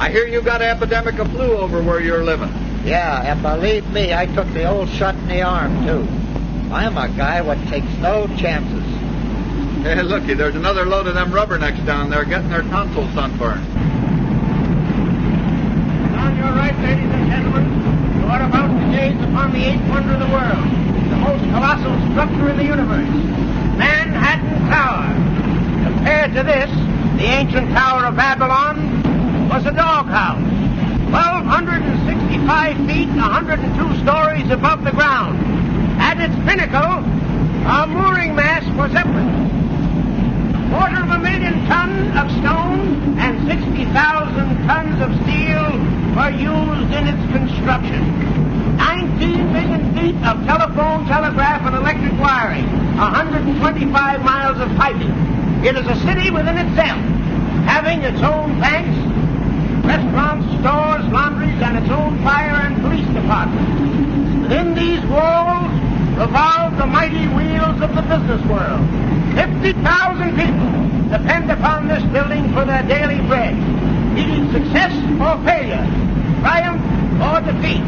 I hear you got an epidemic of flu over where you're living. Yeah, and believe me, I took the old shot in the arm, too. I'm a guy what takes no chances. Hey, looky, there's another load of them rubbernecks down there getting their tonsils sunburned. On your right, ladies and gentlemen, you are about to gaze upon the eighth wonder of the world, the most colossal structure in the universe, Manhattan Tower. Compared to this, the ancient Tower of Babylon was a doghouse, 1,265 feet, 102 stories above the ground. At its pinnacle, a mooring mast for Zeppelin. 250,000 tons of stone and 60,000 tons of steel were used in its construction. 19 million feet of telephone, telegraph, and electric wiring. 125 miles of piping. It is a city within itself, having its own banks, restaurants, stores, laundries, and its own fire and police department. Within these walls revolve the mighty wheels of the business world. 50,000 people depend upon this building for their daily bread, meeting success or failure, triumph or defeat.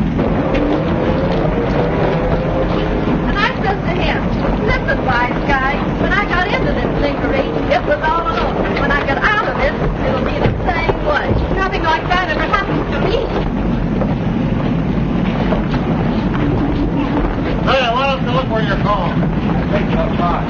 And I said to him, listen, wise guy, when I got into this thingery, it was all alone. When I get out of this, it'll be the same way. Nothing like that ever happens to me. Hey, why don't you look where you're going? Take your time.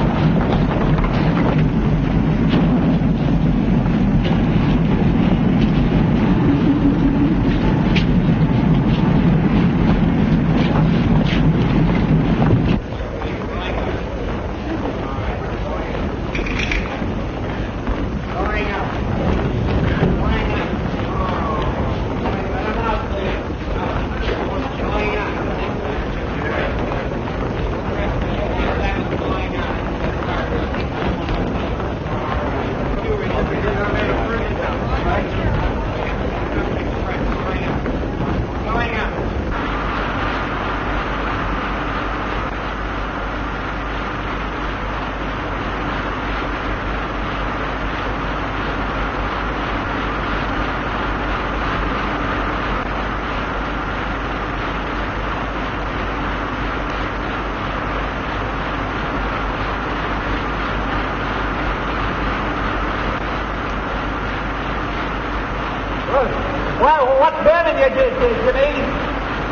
Well, what's burning you, Jimmy?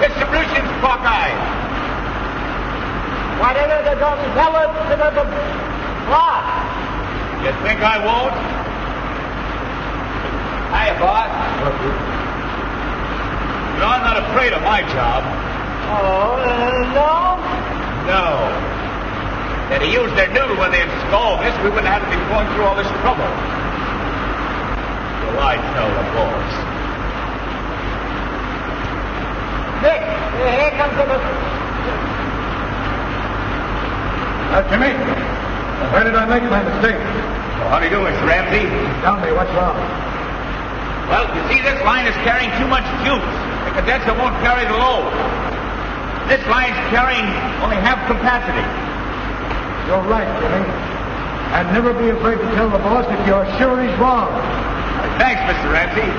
Distribution's Hawkeye. Why don't you tell us the boss? You think I won't? Hiya, boss. You know, I'm not afraid of my job. Oh, no? No. They'd have used their noodle when they installed this, we wouldn't have to be going through all this trouble. Well, I tell the boss. Nick, here comes the... Jimmy, where did I make my mistake? Well, how do you do, Mr. Ramsey? Tell me, what's wrong? Well, you see, this line is carrying too much juice. The condenser won't carry the load. This line's carrying only half capacity. You're right, Jimmy. And never be afraid to tell the boss if you're sure he's wrong. Thanks, Mr. Ramsey.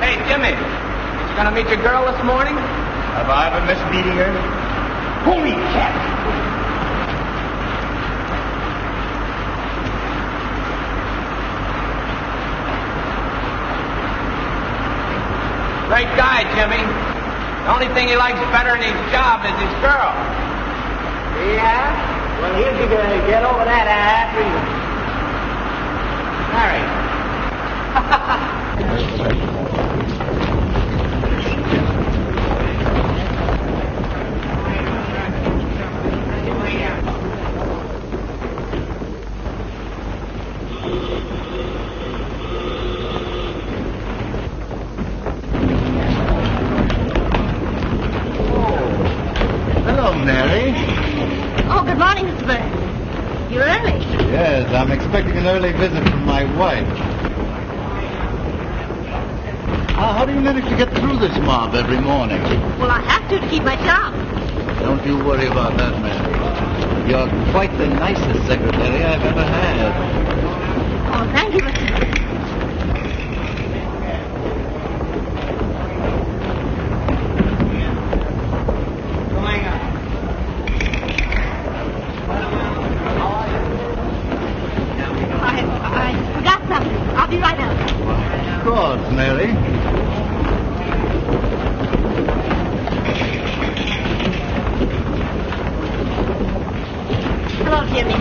Hey, Jimmy, you gonna meet your girl this morning? Have I ever missed meeting her? Holy cat! Great guy, Jimmy. The only thing he likes better in his job is his girl. Yeah? Well, he'll be gonna get over that after you marry. Hello, Mary. Oh, good morning, Mr. Burns. You're early. Yes, I'm expecting an early visit from my wife. How do you manage to get through this mob every morning? Well, I have to keep my job. Don't you worry about that, Mary. You're quite the nicest secretary I've ever had. Oh, thank you, Mr. Burns. Hello, Mary. Hello, Jimmy.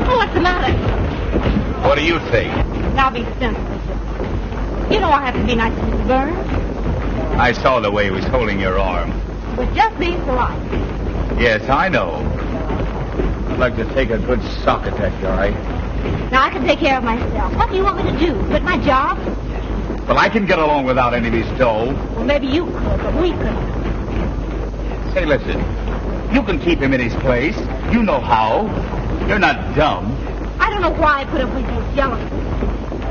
Oh, what's the matter? What do you think? Now be sensible. You know I have to be nice to Mr. Burns. I saw the way he was holding your arm. It was just being polite. Yes, I know. I'd like to take a good sock at that guy. Now I can take care of myself. What do you want me to do? Quit my job? Well, I can get along without any of his dough. Well, maybe you could, but we couldn't. Say, listen. You can keep him in his place. You know how. You're not dumb. I don't know why I put up with this jealousy.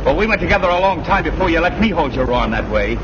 Well, we went together a long time before you let me hold your arm that way.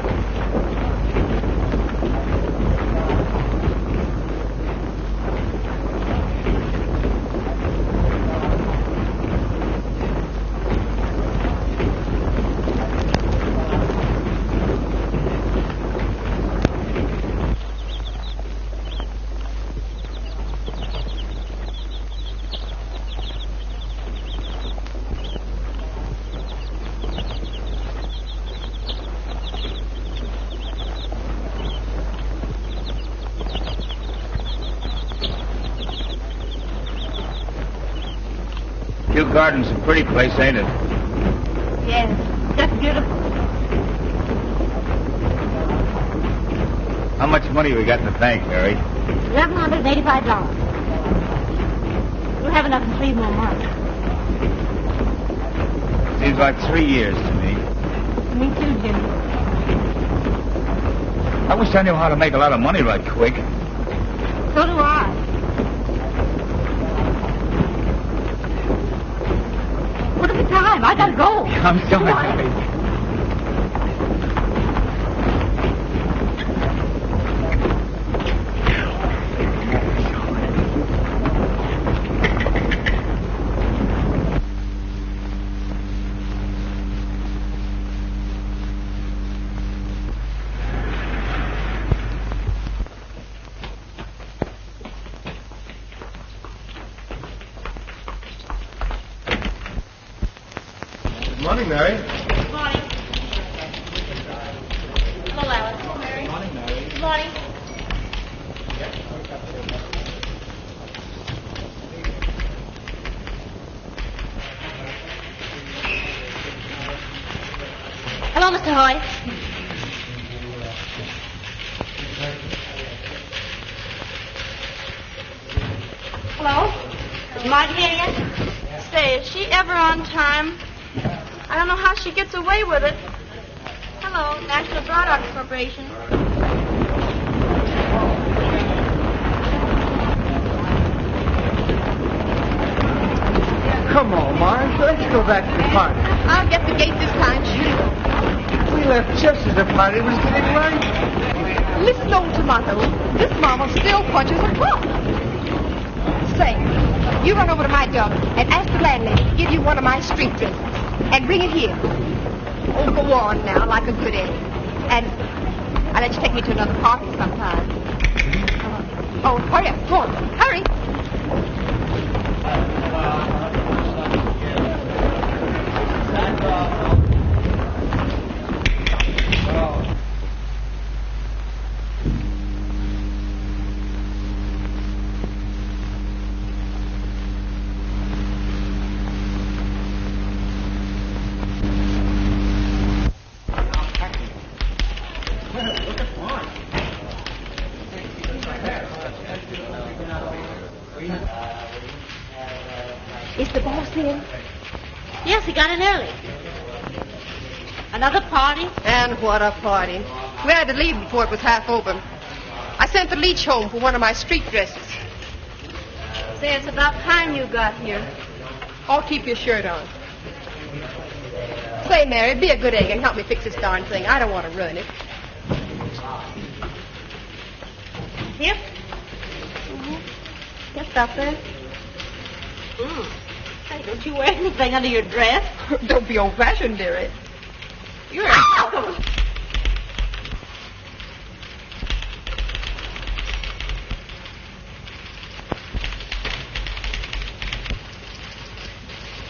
Kew Garden's a pretty place, ain't it? Yes, that's beautiful. How much money we got in the bank, Mary? $1,185. We'll have enough in 3 more months. Seems like 3 years to me. Me too, Jimmy. I wish I knew how to make a lot of money right quick. So do I. What is the time? I gotta go. I'm sorry, Mary. Good morning, Mary. Good morning. Hello, Alice. Good morning, Mary. Good morning. Hello, Mr. Hoy. Hello? Is Margie here yet? Say, is she ever on time? I don't know how she gets away with it. Hello, National Broadcasting Corporation. Come on, Marge. Let's go back to the party. I'll get the gate this time, sure. We left just as the party was getting right. Listen, old tomato. This mama still punches a clock. Say, you run over to my job and ask the landlady to give you one of my street dresses. And bring it here. Oh, go on now, like a good egg. And I'll let you take me to another party sometime. Oh, hurry up. Go on. Hurry. Is the boss in? Yes, he got in early. Another party? And what a party. We had to leave before it was half open. I sent the leech home for one of my street dresses. Say, it's about time you got here. I'll keep your shirt on. Say, Mary, be a good egg and help me fix this darn thing. I don't want to ruin it. Here? Just up there. Hey, don't you wear anything under your dress? Don't be old-fashioned, dearie. You're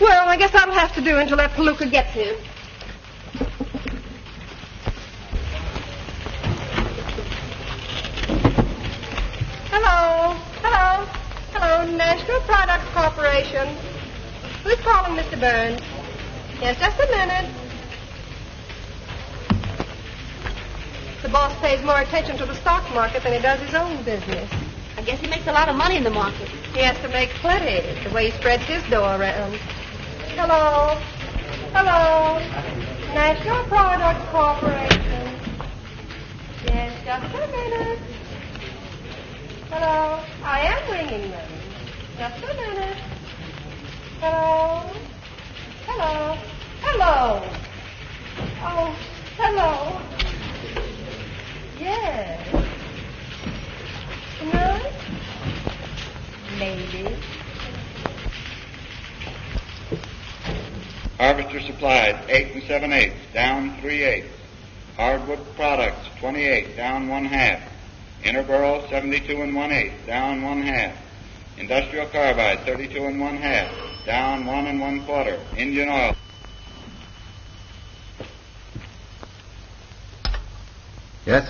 Well, I guess that'll have to do until that palooka gets here. Hello, National Products Corporation. Who's calling, Mr. Burns? Yes, just a minute. The boss pays more attention to the stock market than he does his own business. I guess he makes a lot of money in the market. He has to make plenty, the way he spreads his dough around. Hello. National Products Corporation. Yes, just a minute. Hello. I am ringing them. Just a minute. Hello. Oh, hello. Yes. Nurse? Lady? Harvester Supplies, 8 7/8, down 3/8. Hardwood Products, 28, down 1/2. Interboro, 72 1/8, down 1/2. Industrial Carbide, 32 1/2, down 1 1/4. Indian Oil. Yes?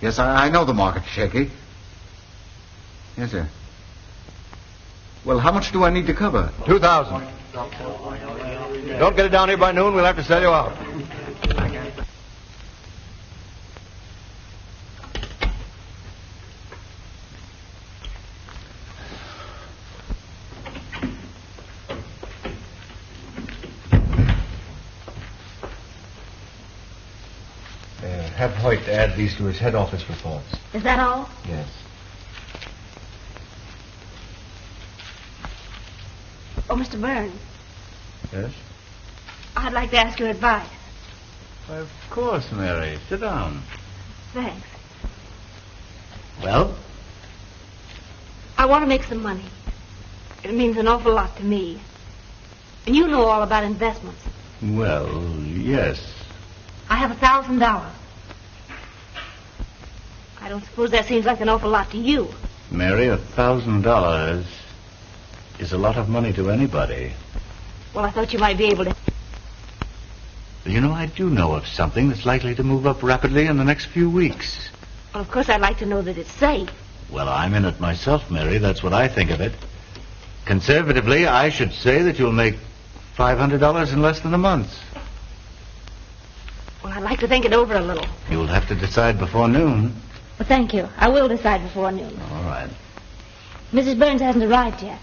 Yes, I know the market's shaky. Yes, sir. Well, how much do I need to cover? 2,000. Don't get it down here by noon, we'll have to sell you out. Have Hoyt add these to his head office reports. Is that all? Yes. Oh, Mr. Burns, Yes? I'd like to ask your advice. Of course, Mary. Sit down. Thanks. Well? I want to make some money. It means an awful lot to me. And you know all about investments. Well, yes. I have $1,000. I don't suppose that seems like an awful lot to you. Mary, $1,000 is a lot of money to anybody. Well, I thought you might be able to. You know, I do know of something that's likely to move up rapidly in the next few weeks. Well, of course, I'd like to know that it's safe. Well, I'm in it myself, Mary. That's what I think of it. Conservatively, I should say that you'll make $500 in less than a month. Well, I'd like to think it over a little. You'll have to decide before noon. Well, thank you. I will decide before noon. All right. Mrs. Burns hasn't arrived yet.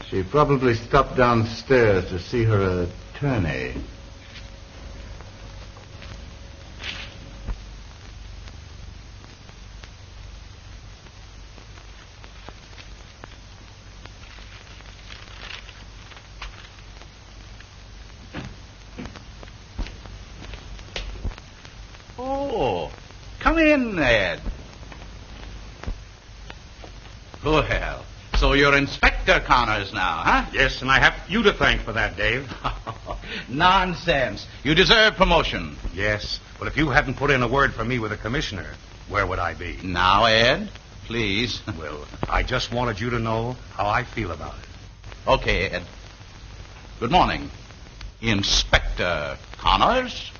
She probably stopped downstairs to see her attorney. Oh, come in, Ed. Well, so you're Inspector Connors now, huh? Yes, and I have you to thank for that, Dave. Nonsense. You deserve promotion. Yes, but if you hadn't put in a word for me with the commissioner, where would I be? Now, Ed, please. Well, I just wanted you to know how I feel about it. Okay, Ed. Good morning. Inspector Connors?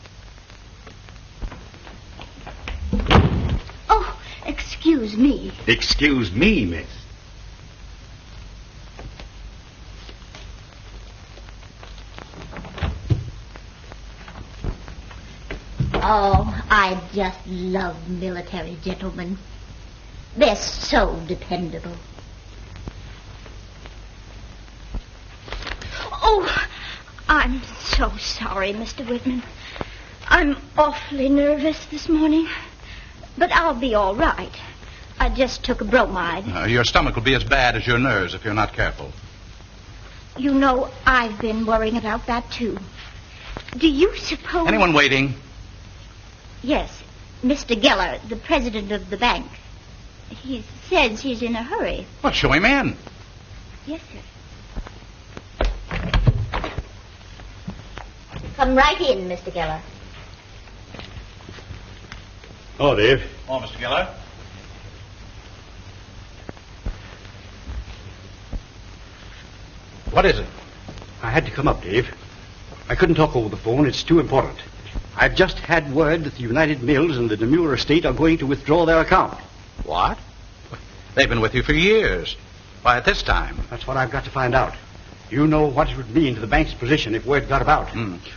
Oh, excuse me. Excuse me, miss. Oh, I just love military gentlemen. They're so dependable. Oh, I'm so sorry, Mr. Whitman. I'm awfully nervous this morning. But I'll be all right. I just took a bromide. Your stomach will be as bad as your nerves if you're not careful. You know, I've been worrying about that, too. Do you suppose... Anyone waiting? Yes, Mr. Geller, the president of the bank. He says he's in a hurry. Well, show him in. Yes, sir. Come right in, Mr. Geller. Oh, Dave. Oh, Mr. Geller. What is it? I had to come up, Dave. I couldn't talk over the phone. It's too important. I've just had word that the United Mills and the Demure estate are going to withdraw their account. What? They've been with you for years. Why, at this time? That's what I've got to find out. You know what it would mean to the bank's position if word got about.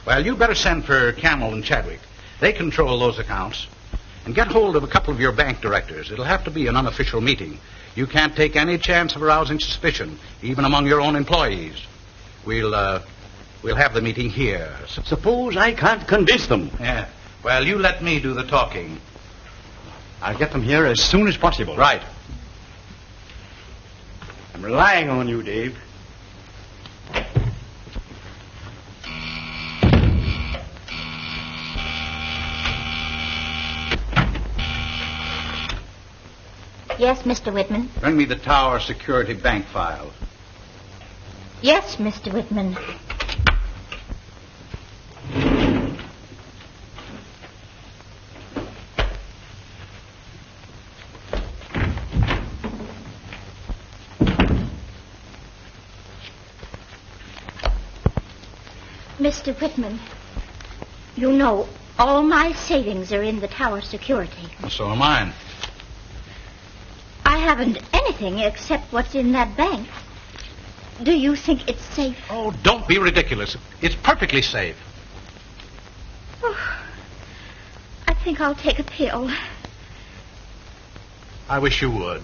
Well, you better send for Camel and Chadwick. They control those accounts. And get hold of a couple of your bank directors. It'll have to be an unofficial meeting. You can't take any chance of arousing suspicion, even among your own employees. We'll have the meeting here. Suppose I can't convince them. Yeah. Well, you let me do the talking. I'll get them here as soon as possible. Right. I'm relying on you, Dave. Yes, Mr. Whitman. Bring me the Tower Security Bank file. Yes, Mr. Whitman. Mr. Whitman, you know, all my savings are in the Tower Security. So are mine. I haven't anything except what's in that bank. Do you think it's safe? Oh, don't be ridiculous. It's perfectly safe. Oh, I think I'll take a pill. I wish you would.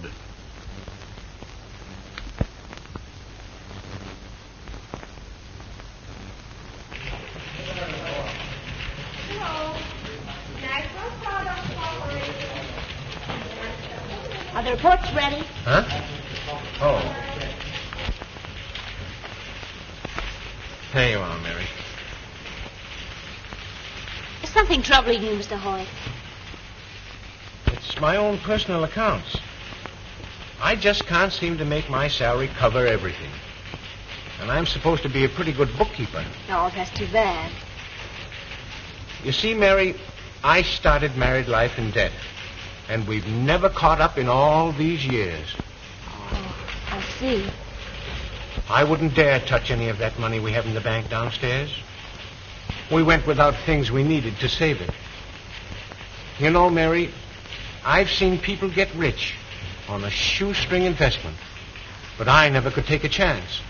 Are the reports ready? Huh? Oh. Here you are, Mary. Is something troubling you, Mr. Hoyt? It's my own personal accounts. I just can't seem to make my salary cover everything. And I'm supposed to be a pretty good bookkeeper. Oh, that's too bad. You see, Mary, I started married life in debt. And we've never caught up in all these years. Oh, I see. I wouldn't dare touch any of that money we have in the bank downstairs. We went without things we needed to save it. You know, Mary, I've seen people get rich on a shoestring investment, but I never could take a chance.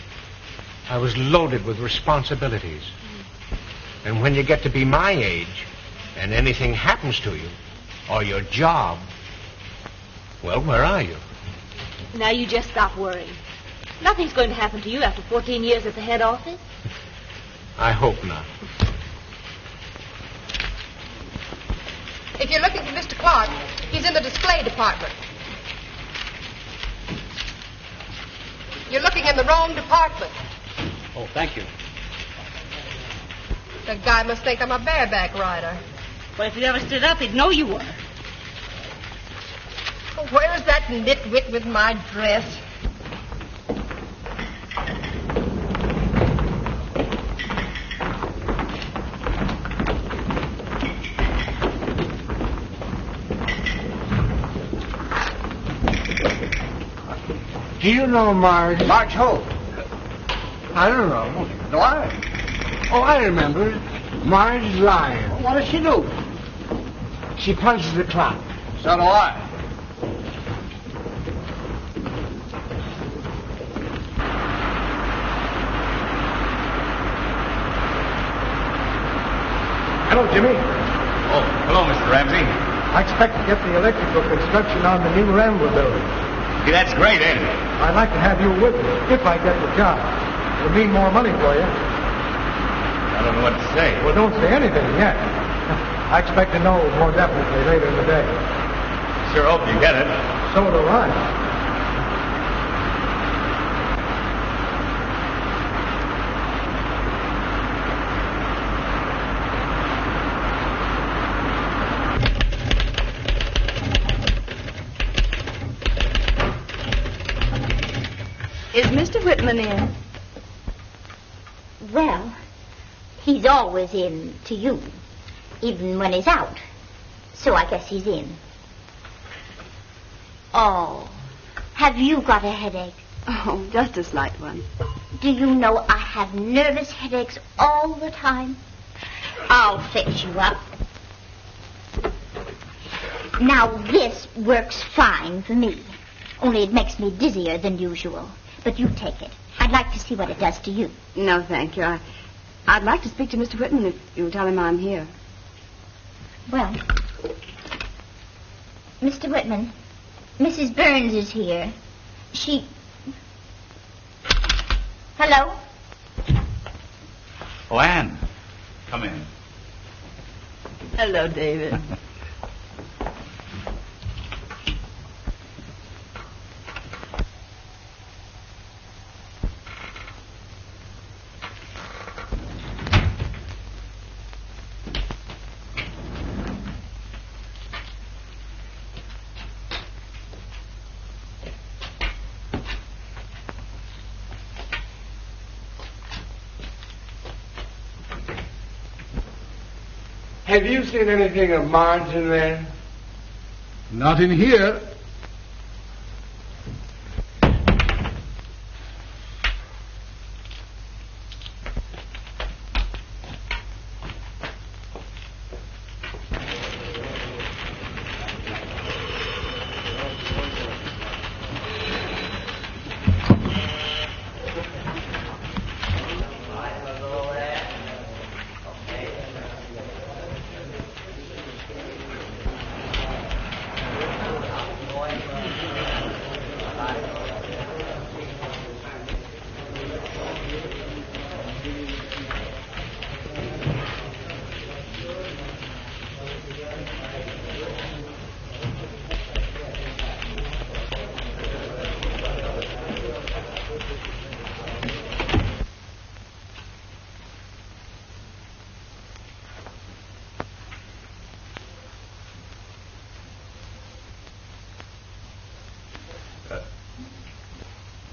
I was loaded with responsibilities. And when you get to be my age, and anything happens to you, or your job, well, where are you? Now you just stop worrying. Nothing's going to happen to you after 14 years at the head office. I hope not. If you're looking for Mr. Clark, he's in the display department. You're looking in the wrong department. Oh, thank you. The guy must think I'm a bareback rider. Well, if you ever stood up, he'd know you were. Where's that nitwit with my dress? Do you know Marge? Marge who? I don't know. Why? Oh, I remember. Marge Lyon. What does she do? She punches the clock. So do I. Hello, Jimmy. Oh, hello, Mr. Ramsey. I expect to get the electrical construction on the new Rambler building. Gee, that's great, ain't it? I'd like to have you with me if I get the job. It'll mean more money for you. I don't know what to say. Well, don't say anything yet. I expect to know more definitely later in the day. Sure hope you get it. So do I. Is Mr. Whitman in? Well, he's always in to you, even when he's out. So I guess he's in. Oh, have you got a headache? Oh, just a slight one. Do you know I have nervous headaches all the time? I'll fix you up. Now, this works fine for me. Only it makes me dizzier than usual. But you take it. I'd like to see what it does to you. No, thank you. I'd like to speak to Mr. Whitman if you'll tell him I'm here. Well, Mr. Whitman, Mrs. Burns is here. She... Hello? Oh, Anne, come in. Hello, David. Have you seen anything of Marge in there? Not in here.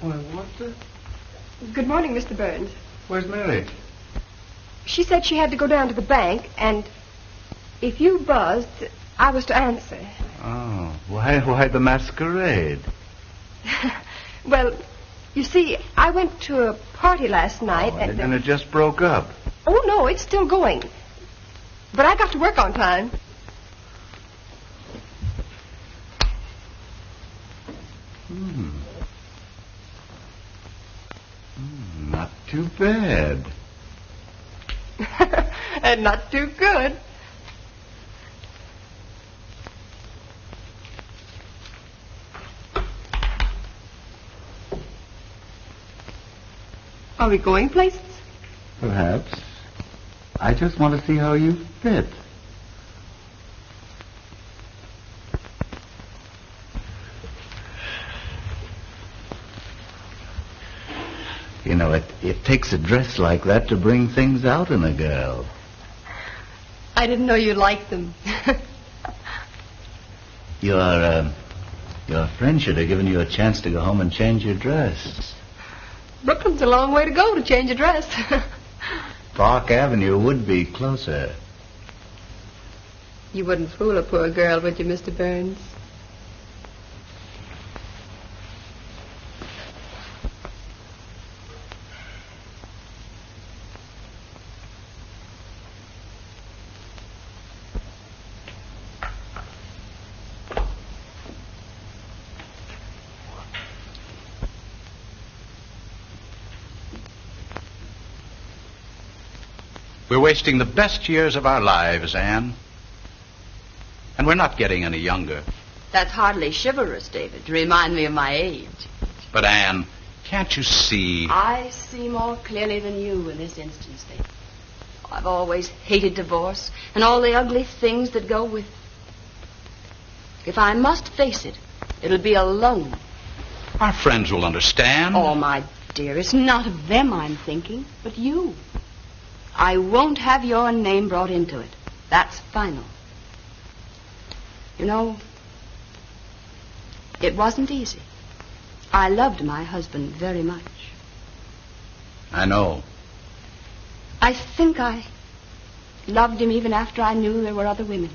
Well, what the... Good morning, Mr. Burns. Where's Mary? She said she had to go down to the bank, and if you buzzed, I was to answer. Oh, why the masquerade? Well, you see, I went to a party last night, And it just broke up. Oh, no, it's still going. But I got to work on time. Not too bad. And not too good. Are we going places? Perhaps. I just want to see how you fit. You know, it takes a dress like that to bring things out in a girl. I didn't know you liked them. Your friend should have given you a chance to go home and change your dress. Brooklyn's a long way to go to change a dress. Park Avenue would be closer. You wouldn't fool a poor girl, would you, Mr. Burns? We're wasting the best years of our lives, Anne. And we're not getting any younger. That's hardly chivalrous, David, to remind me of my age. But, Anne, can't you see... I see more clearly than you in this instance, David. I've always hated divorce and all the ugly things that go with it. If I must face it, it'll be alone. Our friends will understand. Oh, my dear, it's not of them I'm thinking, but you. I won't have your name brought into it. That's final. You know, it wasn't easy. I loved my husband very much. I know. I think I loved him even after I knew there were other women.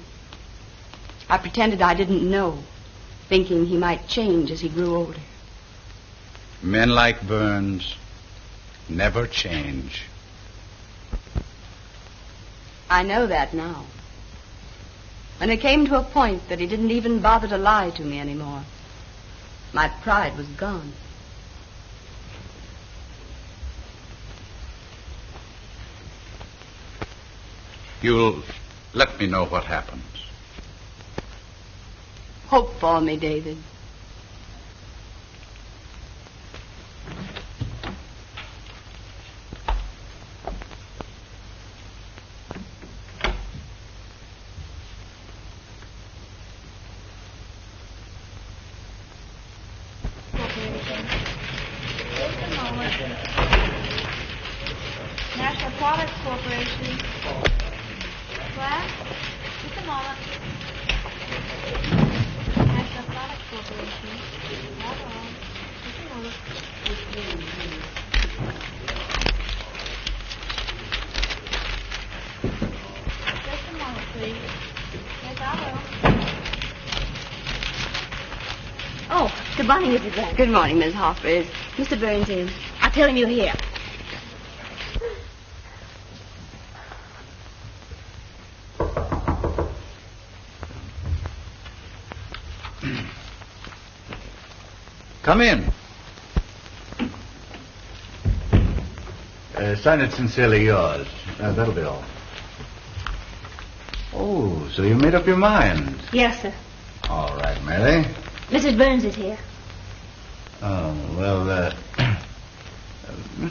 I pretended I didn't know, thinking he might change as he grew older. Men like Burns never change. I know that now. When it came to a point that he didn't even bother to lie to me anymore, my pride was gone. You'll let me know what happens. Hope for me, David. National Products Corporation. Class? Just a moment. National Products Corporation. Hold on. Just a moment. Just a moment, please. Yes, I will. Oh, good morning, Mrs. Black. Good morning, Miss Hoffer. Is Mr. Burns in? I'll tell him you're here. Come in. Sign it sincerely yours. That'll be all. Oh, so you made up your mind. Yes, sir. All right, Mary. Mrs. Burns is here. Oh, well,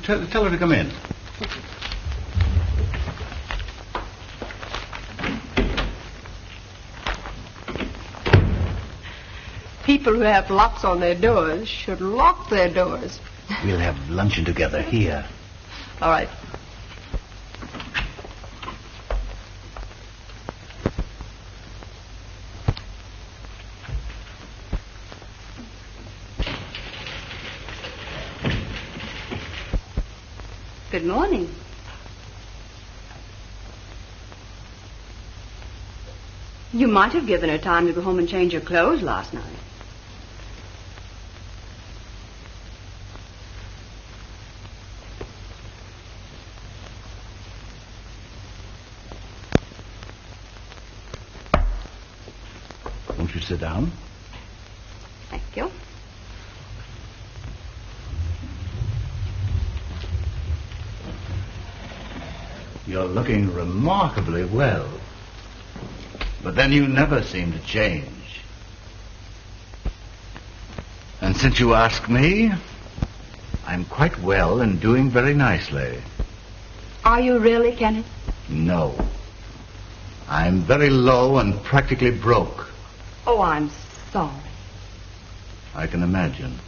tell her to come in. People who have locks on their doors should lock their doors. We'll have luncheon together here. All right. Good morning. You might have given her time to go home and change her clothes last night. Won't you sit down? Thank you. You're looking remarkably well. But then you never seem to change. And since you ask me, I'm quite well and doing very nicely. Are you really, Kenneth? No. I'm very low and practically broke. Oh, I'm sorry. I can imagine.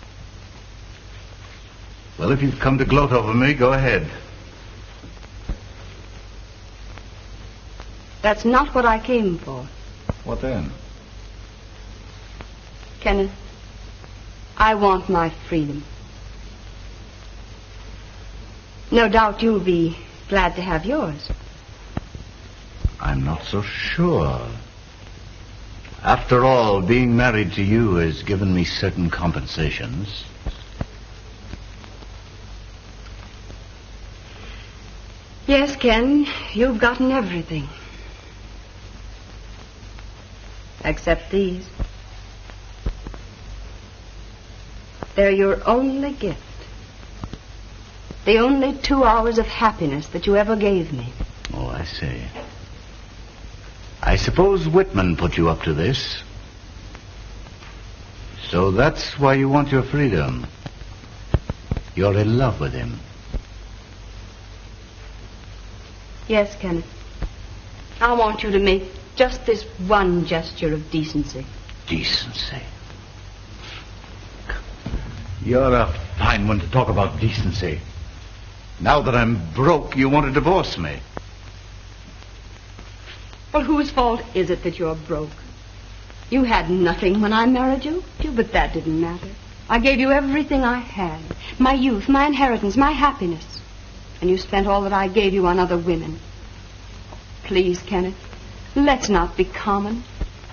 Well, if you've come to gloat over me, go ahead. That's not what I came for. What then? Kenneth, I want my freedom. No doubt you'll be glad to have yours. I'm not so sure. After all, being married to you has given me certain compensations. Yes, Ken, you've gotten everything. Except these. They're your only gift. The only 2 hours of happiness that you ever gave me. Oh, I see. I suppose Whitman put you up to this. So that's why you want your freedom. You're in love with him. Yes, Kenneth. I want you to make just this one gesture of decency. Decency? You're a fine one to talk about decency. Now that I'm broke, you want to divorce me. Well, whose fault is it that you're broke? You had nothing when I married you, but that didn't matter. I gave you everything I had. My youth, my inheritance, my happiness. And you spent all that I gave you on other women. Please, Kenneth, let's not be common.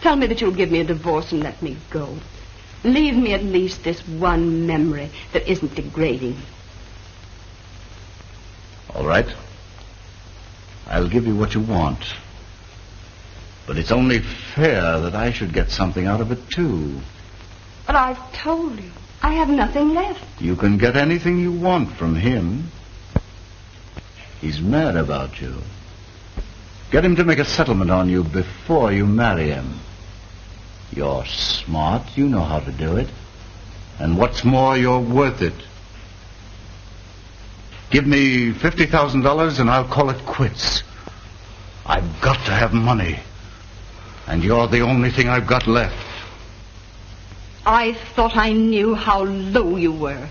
Tell me that you'll give me a divorce and let me go. Leave me at least this one memory that isn't degrading. All right. I'll give you what you want. But it's only fair that I should get something out of it, too. But I've told you, I have nothing left. You can get anything you want from him. He's mad about you. Get him to make a settlement on you before you marry him. You're smart. You know how to do it. And what's more, you're worth it. Give me $50,000 and I'll call it quits. I've got to have money. And you're the only thing I've got left. I thought I knew how low you were.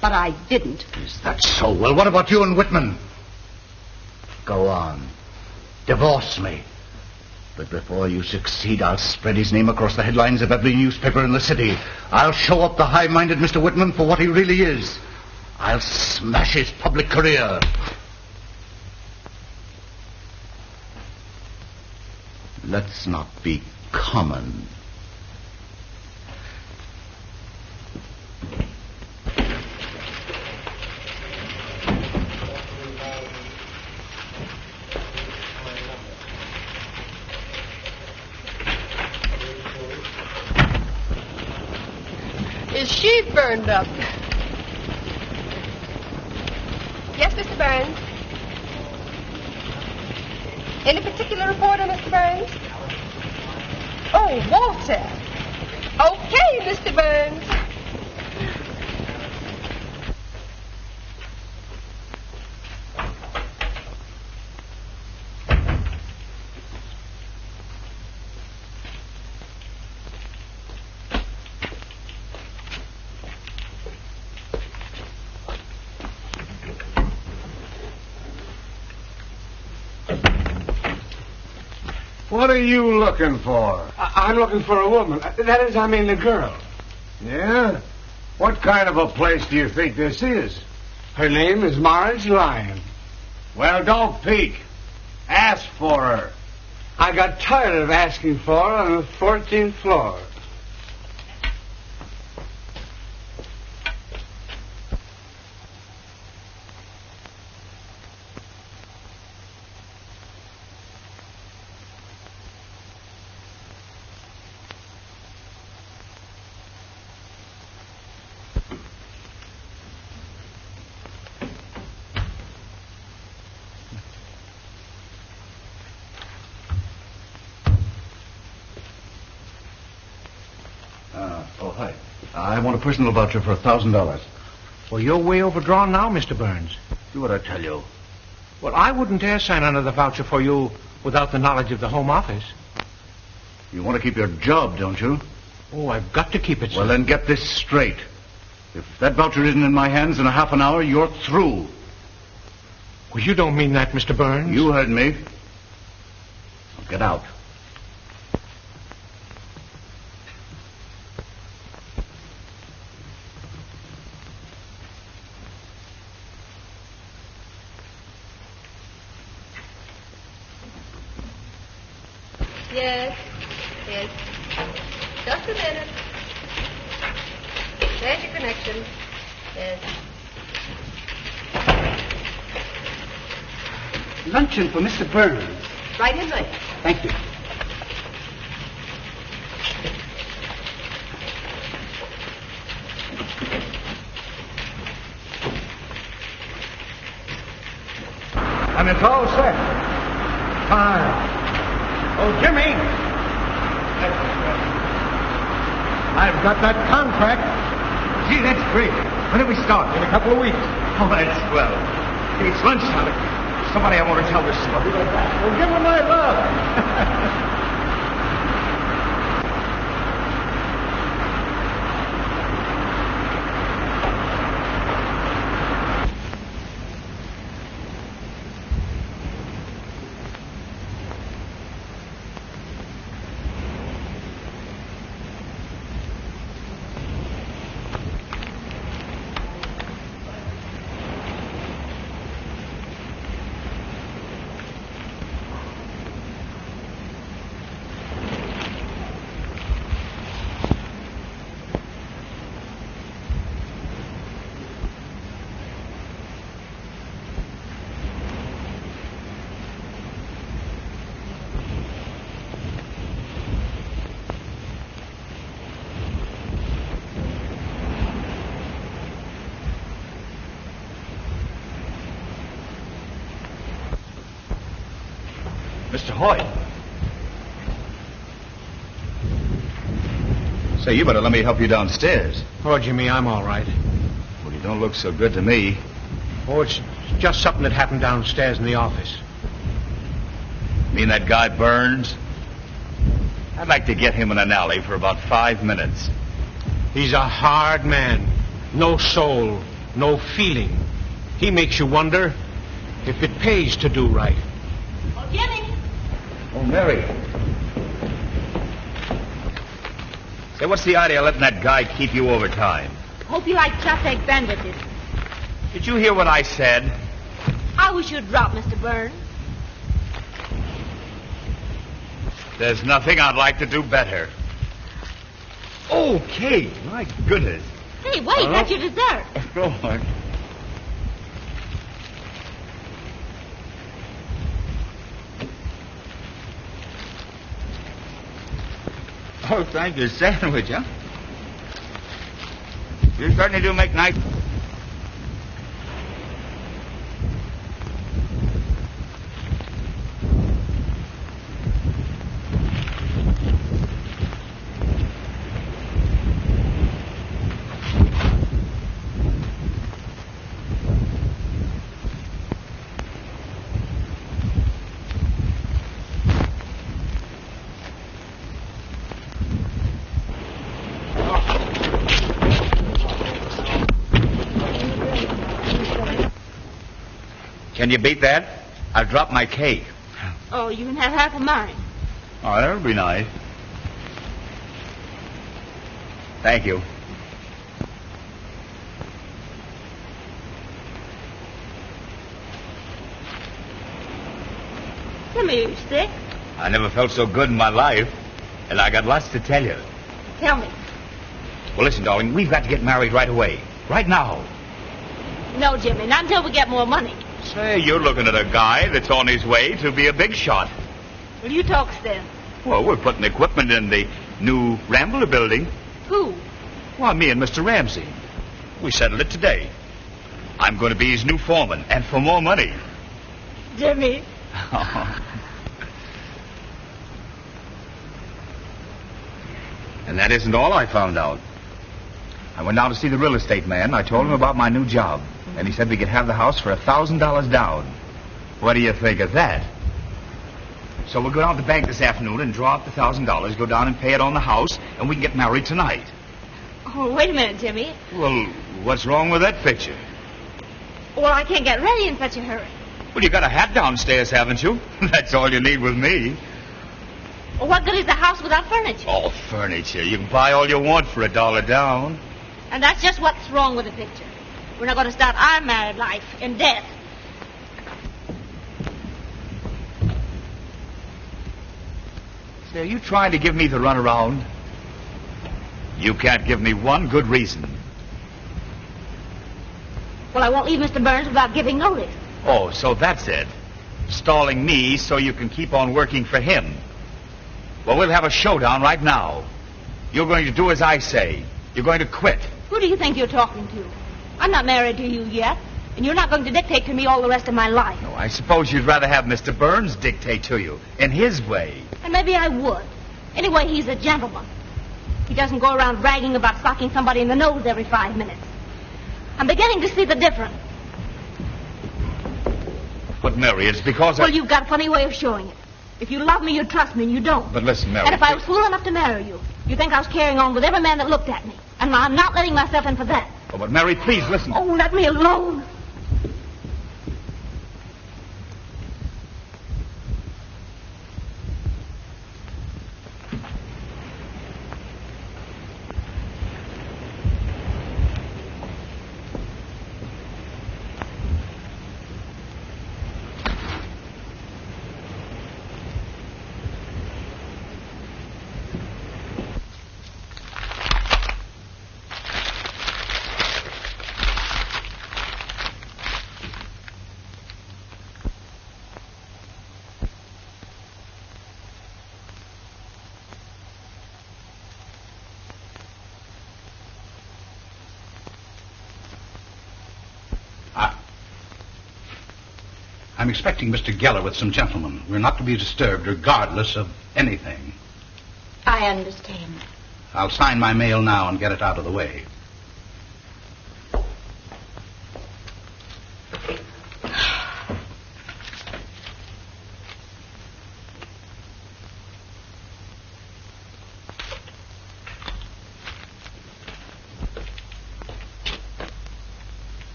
But I didn't. Is that so? Well, what about you and Whitman? Go on. Divorce me. But before you succeed, I'll spread his name across the headlines of every newspaper in the city. I'll show up the high-minded Mr. Whitman for what he really is. I'll smash his public career. Let's not be common. Is she burned up? Yes, Mr. Burns. Any particular reporter, Mr. Burns? Oh, Walter. Okay, Mr. Burns. What are you looking for? I'm looking for a woman. That is, I mean a girl. Yeah? What kind of a place do you think this is? Her name is Marge Lyon. Well, don't peek. Ask for her. I got tired of asking for her on the 14th floor. Hi. I want a personal voucher for $1,000. Well, you're way overdrawn now, Mr. Burns. Do what I tell you. Well, I wouldn't dare sign another voucher for you without the knowledge of the Home Office. You want to keep your job, don't you? Oh, I've got to keep it, sir. Well, then get this straight. If that voucher isn't in my hands in a half an hour, you're through. Well, you don't mean that, Mr. Burns. You heard me. Now get out. Yes. Yes. Just a minute. There's your connection. Yes. Luncheon for Mr. Burns. Right in there. Thank you. And it's all set. Fine. Oh, Jimmy! I've got that contract. Gee, that's great. When do we start? In a couple of weeks. Oh, that's swell. It's lunchtime. Somebody I want to tell this to. I'll be right back. Well, give him my love. Mr. Hoyt. Say, you better let me help you downstairs. Oh, Jimmy, I'm all right. Well, you don't look so good to me. Oh, it's just something that happened downstairs in the office. Mean that guy Burns? I'd like to get him in an alley for about 5 minutes. He's a hard man. No soul, no feeling. He makes you wonder if it pays to do right. Oh, Jimmy! Oh, Mary. Say, what's the idea of letting that guy keep you overtime? Hope you like chopped egg sandwiches. Did you hear what I said? I wish you'd drop, Mr. Burns. There's nothing I'd like to do better. Okay, my goodness. Hey, wait, that's your dessert. Go on. Oh, thank you. Sandwich, huh? You certainly do make nice... Can you beat that? I've dropped my cake. Oh, you can have half of mine. Oh, that would be nice. Thank you. Jimmy, you sick? I never felt so good in my life, and I got lots to tell you. Tell me. Well, listen, darling, we've got to get married right away. Right now. No, Jimmy, not until we get more money. Say, you're looking at a guy that's on his way to be a big shot. Will you talk then? Well, we're putting equipment in the new Rambler building. Who? Well, me and Mr. Ramsey. We settled it today. I'm going to be his new foreman, and for more money. Jimmy. And that isn't all I found out. I went down to see the real estate man. I told him about my new job. And he said we could have the house for $1,000 down. What do you think of that? So we'll go down to the bank this afternoon and draw out the $1,000, go down and pay it on the house, and we can get married tonight. Oh, wait a minute, Jimmy. Well, what's wrong with that picture? Well, I can't get ready in such a hurry. Well, you got a hat downstairs, haven't you? That's all you need with me. Well, what good is a house without furniture? Oh, furniture. You can buy all you want for $1 down. And that's just what's wrong with the picture. We're not going to start our married life in death. Say, are you trying to give me the runaround? You can't give me one good reason. Well, I won't leave Mr. Burns without giving notice. Oh, so that's it. Stalling me so you can keep on working for him. Well, we'll have a showdown right now. You're going to do as I say. You're going to quit. Who do you think you're talking to? I'm not married to you yet, and you're not going to dictate to me all the rest of my life. No, I suppose you'd rather have Mr. Burns dictate to you, in his way. And maybe I would. Anyway, he's a gentleman. He doesn't go around bragging about socking somebody in the nose every 5 minutes. I'm beginning to see the difference. But, Mary, it's because Well, you've got a funny way of showing it. If you love me, you'd trust me, and you don't. But listen, Mary... And if I was fool enough to marry you, you think I was carrying on with every man that looked at me. And I'm not letting myself in for that. Oh, but, Mary, please, listen. Oh, let me alone. I'm expecting Mr. Geller with some gentlemen. We're not to be disturbed regardless of anything. I understand. I'll sign my mail now and get it out of the way.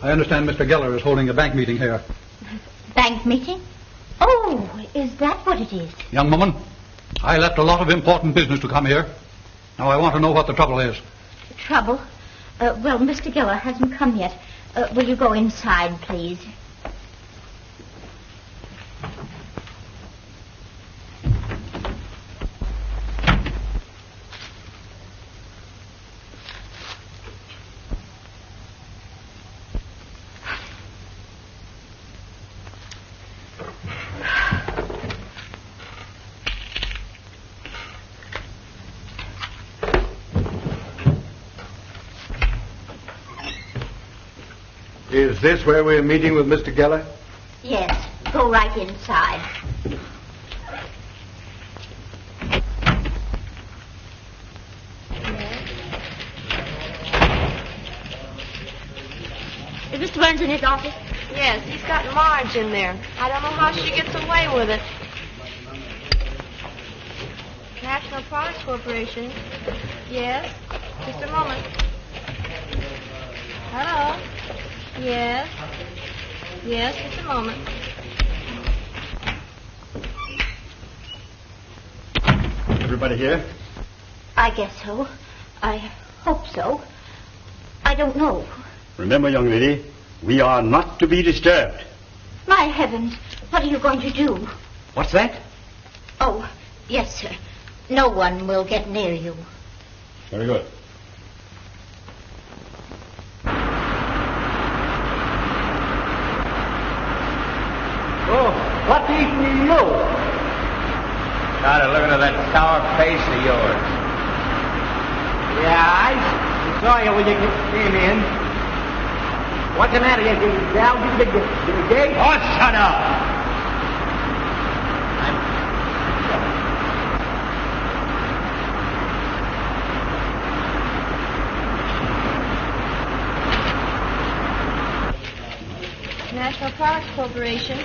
I understand Mr. Geller is holding a bank meeting here. Bank meeting? Oh, is that what it is? Young woman, I left a lot of important business to come here. Now I want to know what the trouble is. Trouble? Well, Mr. Geller hasn't come yet. Will you go inside, please? Is this where we're meeting with Mr. Geller? Yes, go right inside. Is Mr. Burns in his office? Yes, he's got Marge in there. I don't know how she gets away with it. National Products Corporation. Yes. Just a moment. Hello. Yes. Yes, just a moment. Everybody here? I guess so. I hope so. I don't know. Remember, young lady, we are not to be disturbed. My heavens, what are you going to do? What's that? Oh, yes, sir. No one will get near you. Very good. Oh, what eating you? Started looking at that sour face of yours. Yeah, I saw you when you came in. What's the matter? You down to the gate? Oh, shut up! National Products Corporation.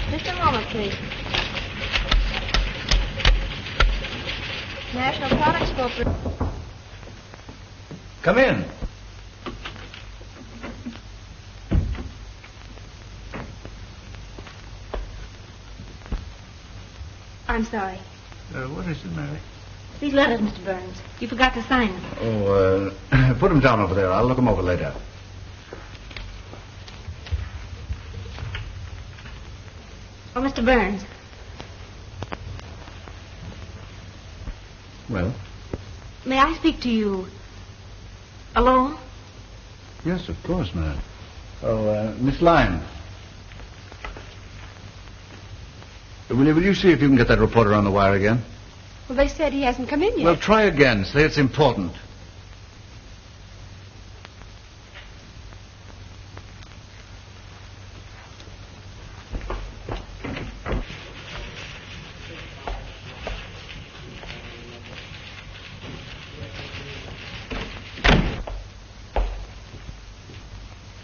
Just a moment, please. National Products Corporation. Come in. I'm sorry. What is it, Mary? These letters, Mr. Burns. You forgot to sign them. Oh, put them down over there. I'll look them over later. Oh, Mr. Burns. Well? May I speak to you alone? Yes, of course, Mary. Oh, Miss Lyons. Will you see if you can get that reporter on the wire again? Well, they said he hasn't come in yet. Well, try again. Say it's important.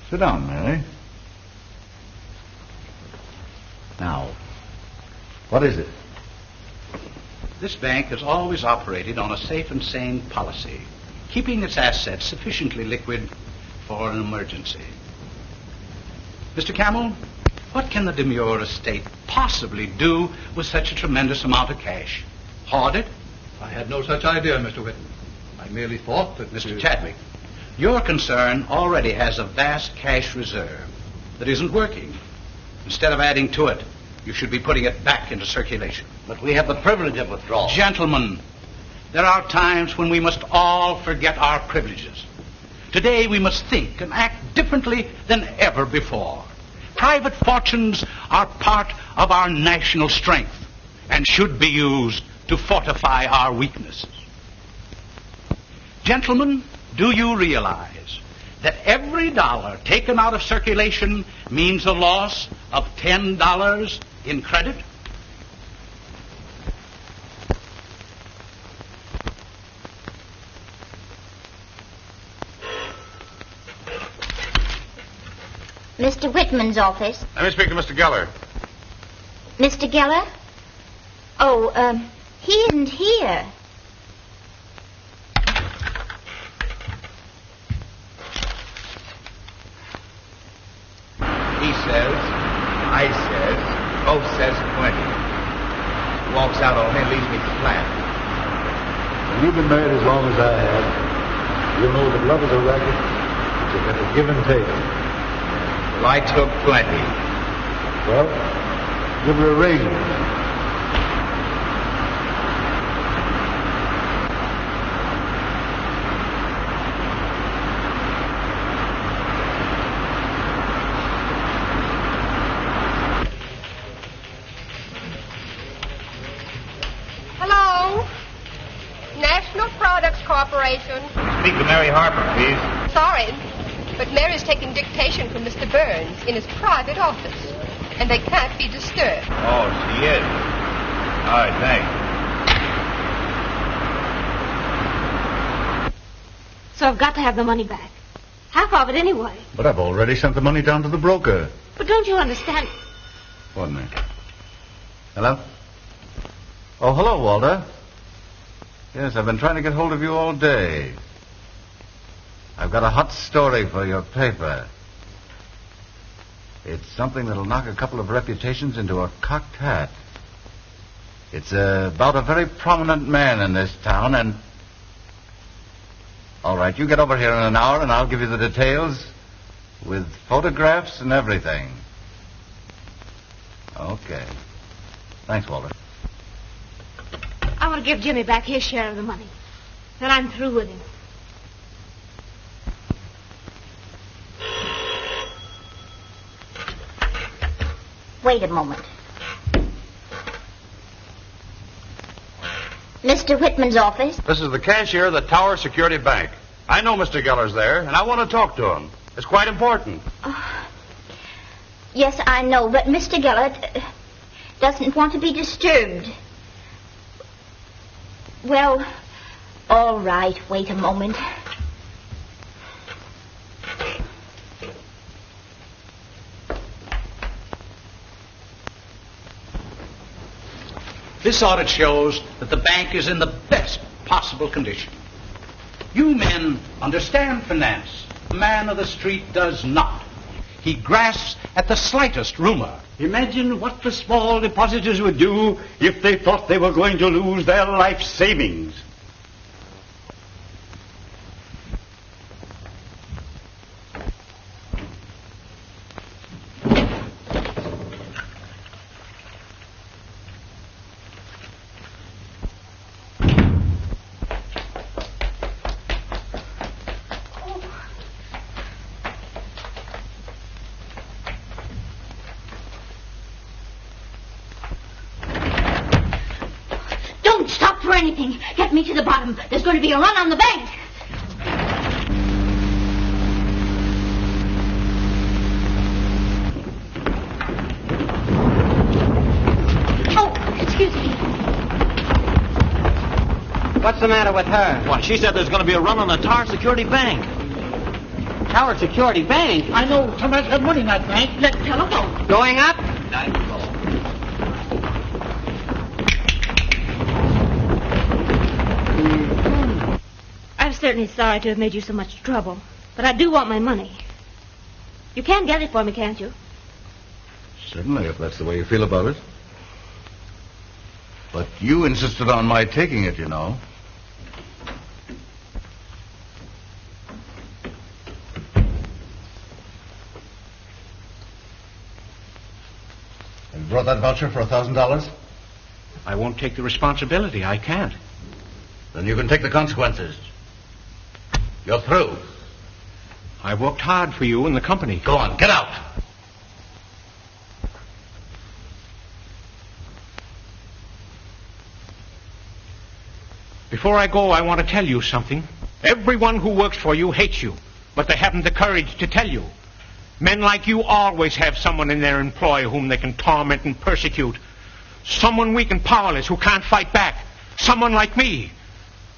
Sit down, Mary. Now, what is it? This bank has always operated on a safe and sane policy. keeping its assets sufficiently liquid for an emergency. Mr. Camel, what can the Demure estate possibly do with such a tremendous amount of cash? Hoard it? I had no such idea, Mr. Whitman. I merely thought that Mr. Chadwick, your concern already has a vast cash reserve that isn't working. Instead of adding to it, you should be putting it back into circulation. But we have the privilege of withdrawal. Gentlemen, there are times when we must all forget our privileges. Today we must think and act differently than ever before. Private fortunes are part of our national strength and should be used to fortify our weaknesses. Gentlemen, do you realize that every dollar taken out of circulation means a loss of $10 in credit? Mr. Whitman's office. Let me speak to Mr. Geller. Mr. Geller? Oh, he isn't here. He says, I says, both says plenty. Walks out on me and leaves me flat. When you've been married as long as I have, you'll know that love is a racket. It's a give and take. Well, I took plenty. Well, give her a raise. Hello? National Products Corporation. Speak to Mary Harper, please. Sorry, but Mary's taking dictation from Mr. Burns in his private office, and they can't be disturbed. Oh, she is. All right, thanks. So I've got to have the money back. Half of it anyway. But I've already sent the money down to the broker. But don't you understand? One minute. Hello? Oh, hello, Walter. Yes, I've been trying to get hold of you all day. I've got a hot story for your paper. It's something that'll knock a couple of reputations into a cocked hat. It's about a very prominent man in this town, and... All right, you get over here in an hour, and I'll give you the details with photographs and everything. Okay. Thanks, Walter. I want to give Jimmy back his share of the money. Then I'm through with him. Wait a moment. Mr. Whitman's office? This is the cashier of the Tower Security Bank. I know Mr. Geller's there, and I want to talk to him. It's quite important. Yes, I know, but Mr. Geller doesn't want to be disturbed. Well, all right, wait a moment. This audit shows that the bank is in the best possible condition. You men understand finance. The man of the street does not. He grasps at the slightest rumor. Imagine what the small depositors would do if they thought they were going to lose their life savings. Don't stop for anything. Get me to the bottom. There's going to be a run on the bank. Oh, excuse me. What's the matter with her? Why, she said there's going to be a run on the Tower Security Bank. Tower Security Bank? I know somebody's got money in that bank. Let's telephone. Going up? I've certainly sorry to have made you so much trouble, but I do want my money. You can get it for me, can't you? Certainly, if that's the way you feel about it. But you insisted on my taking it, you know. You brought that voucher for $1,000? I won't take the responsibility. I can't. Then you can take the consequences. You're through. I worked hard for you and the company. Go on, get out. Before I go, I want to tell you something. Everyone who works for you hates you, but they haven't the courage to tell you. Men like you always have someone in their employ whom they can torment and persecute. Someone weak and powerless who can't fight back. Someone like me.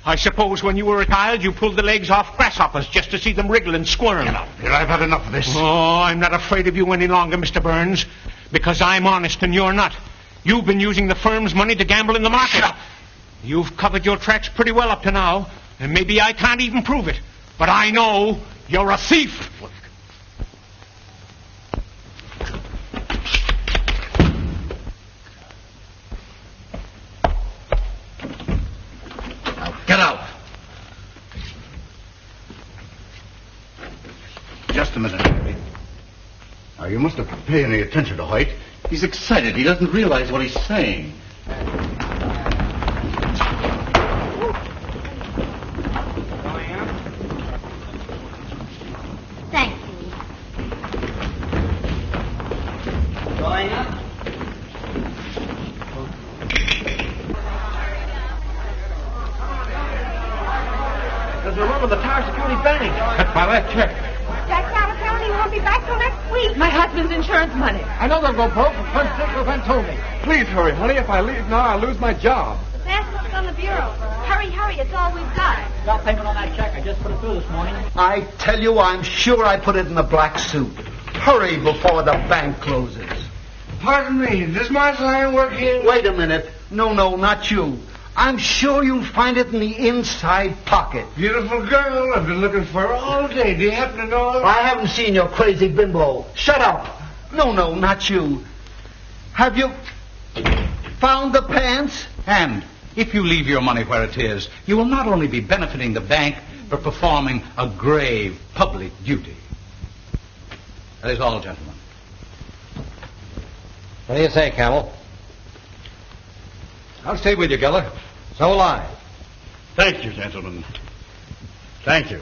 I suppose when you were a child, you pulled the legs off grasshoppers just to see them wriggle and squirm. Get out here. I've had enough of this. Oh, I'm not afraid of you any longer, Mr. Burns, because I'm honest and you're not. You've been using the firm's money to gamble in the market. Shut up. You've covered your tracks pretty well up to now, and maybe I can't even prove it. But I know you're a thief. Now, get out. Just a minute, Harry. Now, you must have paid any attention to Hoyt. He's excited. He doesn't realize what he's saying. Thank you. Going up. There's a run of the Tower Security Bank. Cut by that check. Jack's out of town. He won't be back till next week. My husband's insurance money. I know they'll go broke. First Dickerson told me. Please hurry, honey. If I leave now, I'll lose my job. The fastest on the bureau. Hurry, hurry. It's all we've got. Got payment on that check. I just put it through this morning. I tell you, I'm sure I put it in the black suit. Hurry before the bank closes. Pardon me. Does Martha Iron work here? Wait a minute. No, not you. I'm sure you'll find it in the inside pocket. Beautiful girl. I've been looking for her all day. Do you happen to know her? I haven't seen your crazy bimbo. Shut up. No, not you. Have you found the pants? And if you leave your money where it is, you will not only be benefiting the bank, but performing a grave public duty. That is all, gentlemen. What do you say, Camel? I'll stay with you, Geller. So will I. Thank you, gentlemen. Thank you.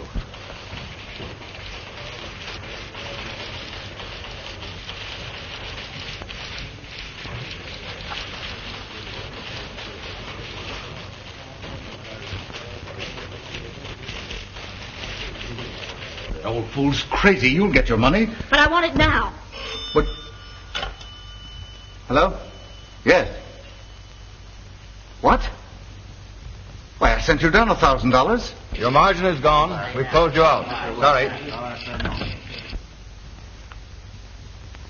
The old fool's crazy. You'll get your money. But I want it now. What? Hello? Yes. What? Why, I sent you down $1,000. Your margin is gone. We've closed you out. Sorry.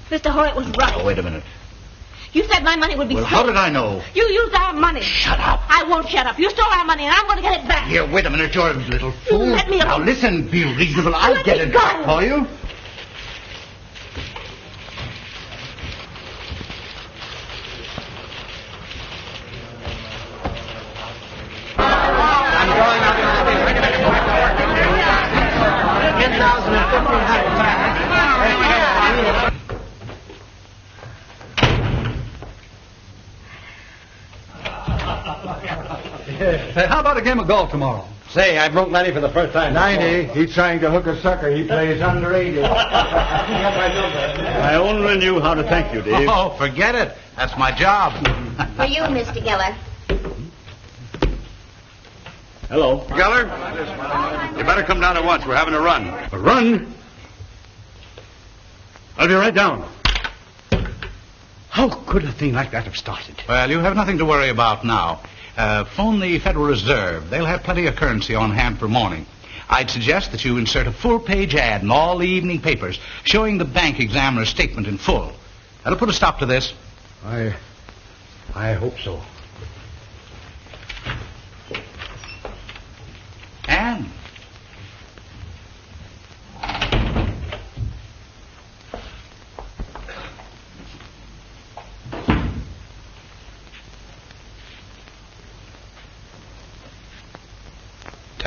Mr. Hoyt was right. Oh, wait a minute. You said my money would be Well, stolen. how did I know? You used our money. Shut up. I won't shut up. You stole our money, and I'm going to get it back. Here, wait a minute, you're a little fool. Let me Now, alone. listen, be reasonable. I'll Let get me it go. back for you. How about a game of golf tomorrow? Say, I broke 90 for the first time. 90. He's trying to hook a sucker. He plays under 80. I only knew how to thank you, Dave. Oh, forget it. That's my job. For you, Mr. Geller. Hello. Geller, you better come down at once. We're having a run. A run? I'll be right down. How could a thing like that have started? Well, you have nothing to worry about now. Phone the Federal Reserve. They'll have plenty of currency on hand for morning. I'd suggest that you insert a full-page ad in all the evening papers showing the bank examiner's statement in full. That'll put a stop to this. I hope so. And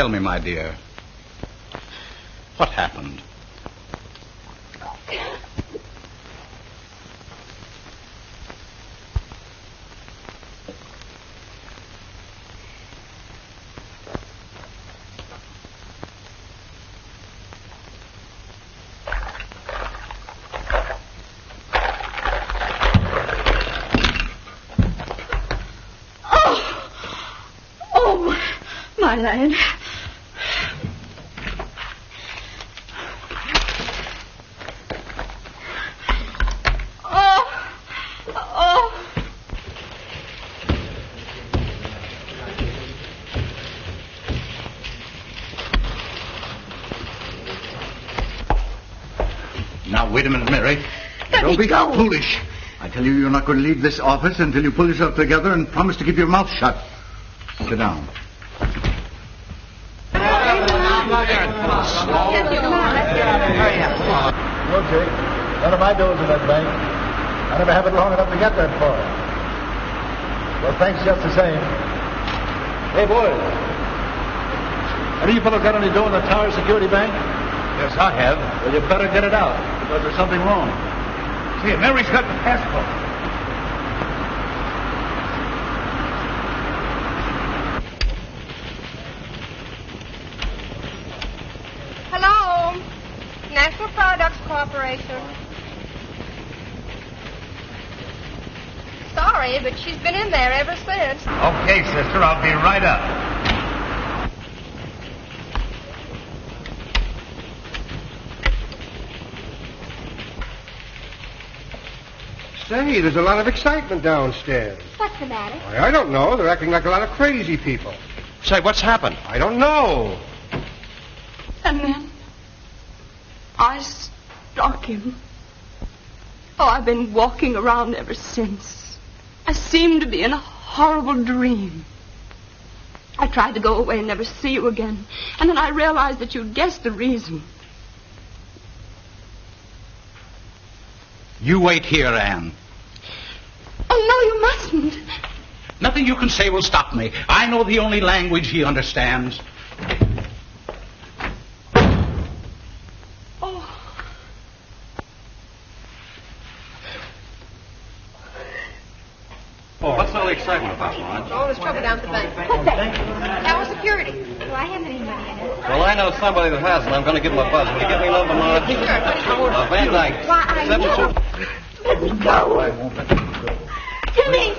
tell me, my dear, what happened? My lad. Now, wait a minute, Mary. Don't be foolish. I tell you, you're not going to leave this office until you pull yourself together and promise to keep your mouth shut. Sit down. Okay. None of my doors in that bank. I never have it long enough to get that far. Well, thanks just the same. Hey, boys. Have you fellows got any dough in the Tower Security Bank? Yes, I have. Well, you better get it out, because there's something wrong. See, Mary's got the passport. Hello? National Products Corporation. Sorry, but she's been in there ever since. Okay, sister, I'll be right up. Say, there's a lot of excitement downstairs. What's the matter? Why, I don't know. They're acting like a lot of crazy people. Say, what's happened? I don't know. And then I struck him. Oh, I've been walking around ever since. I seemed to be in a horrible dream. I tried to go away and never see you again. And then I realized that you'd guessed the reason. You wait here, Anne. Oh, no, you mustn't. Nothing you can say will stop me. I know the only language he understands. Oh, what's all the excitement about, Lawrence? All this trouble down at the bank. What's that? Tower Security. Do I have any money in it? Well, I know somebody that has, and I'm going to give him a buzz. Will you give me a number, Lawrence? Sure. Van Dyke. Why, I 72. Let me go. I won't let you go. Jimmy!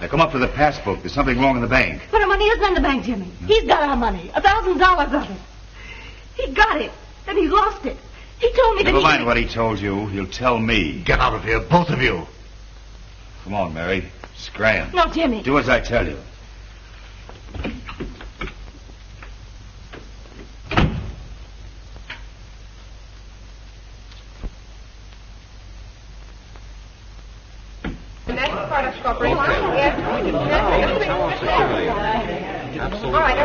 Now, come up with the passbook. There's something wrong in the bank. But our money isn't in the bank, Jimmy. He's got our money. $1,000 of it. He got it. Then he lost it. He told me Never that mind what he told you. He'll tell me. Get out of here, both of you. Come on, Mary. Scram. No, Jimmy. Do as I tell you. National Products Corporation. All right.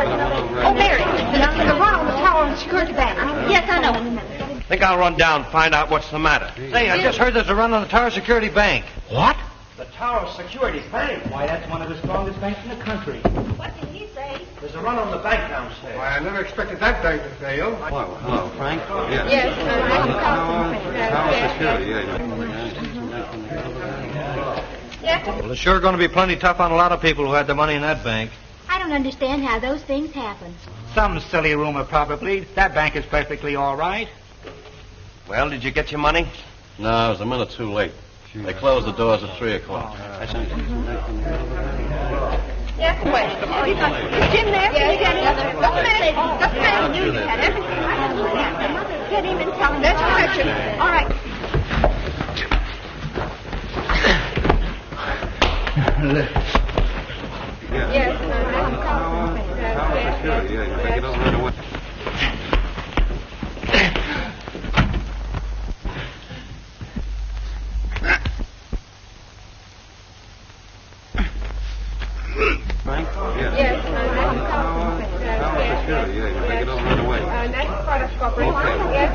Oh, Mary, the run on the Tower Security Bank. Yes, I know. Think I'll run down and find out what's the matter. Say, I just heard there's a run on the Tower Security Bank. What? The Tower Security Bank? Why, that's one of the strongest banks in the country. What did he say? There's a run on the bank downstairs. Why, I never expected that bank to fail. Well, hello, Frank. Yes. Tower Security, Well, it's sure going to be plenty tough on a lot of people who had their money in that bank. I don't understand how those things happen. Some silly rumor, probably. That bank is perfectly all right. Well, did you get your money? No, I was a minute too late. They closed the doors at 3 o'clock. Yes, wait. Is Jim there? Can you get him? Just a minute. Just a minute. I knew you had everything. Get him and tell him. That's correction. All right. Yes. Frank? Yes. National Products Corporation. Yes.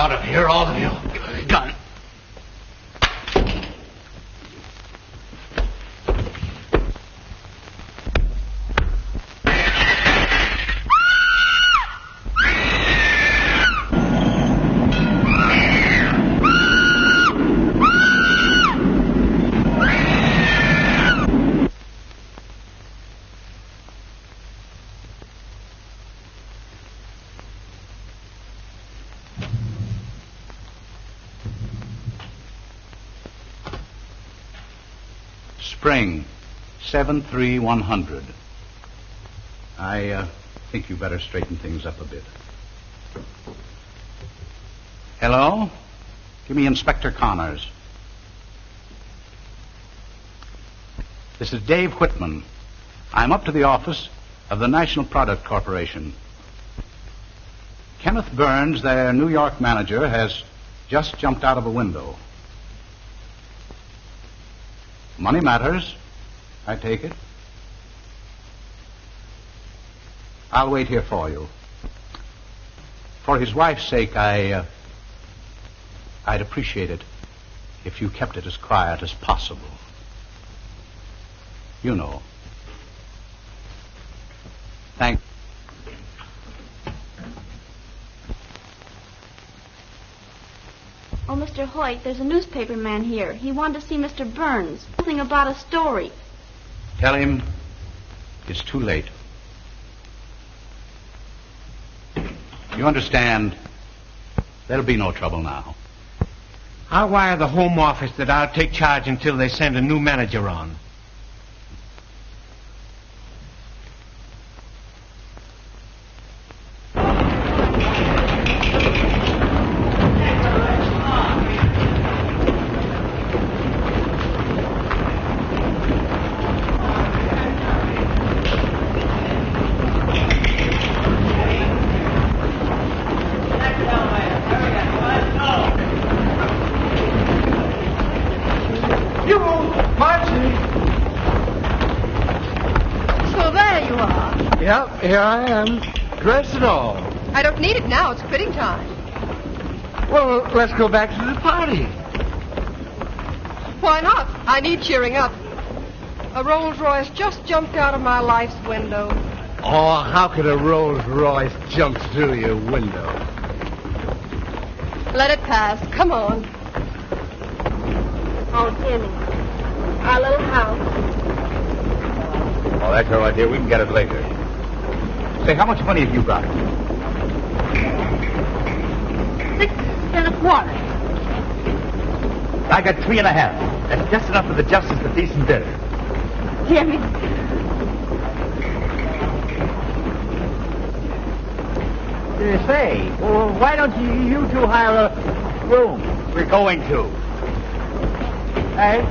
out of here, all of you. Give me the gun. Spring, 73100. I think you better straighten things up a bit. Hello? Give me Inspector Connors. This is Dave Whitman. I'm up to the office of the National Product Corporation. Kenneth Burns, their New York manager, has just jumped out of a window. Money matters, I take it. I'll wait here for you. For his wife's sake, I'd appreciate it if you kept it as quiet as possible. You know. Thank. Oh, Mr. Hoyt, there's a newspaper man here. He wanted to see Mr. Burns. Something about a story. Tell him it's too late. You understand? There'll be no trouble now. I'll wire the Home Office that I'll take charge until they send a new manager on. Yep, here I am, dressed and all. I don't need it now. It's quitting time. Well, let's go back to the party. Why not? I need cheering up. A Rolls Royce just jumped out of my life's window. Oh, how could a Rolls Royce jump through your window? Let it pass. Come on. Oh, Jimmy. Our little house. Oh, that's all right, dear. We can get it later. Say, how much money have you got? 6 1/4. I got 3.5. That's just enough for the justice of decent dinner. Jimmy. Say, well, why don't you two hire a room? We're going to. Hey?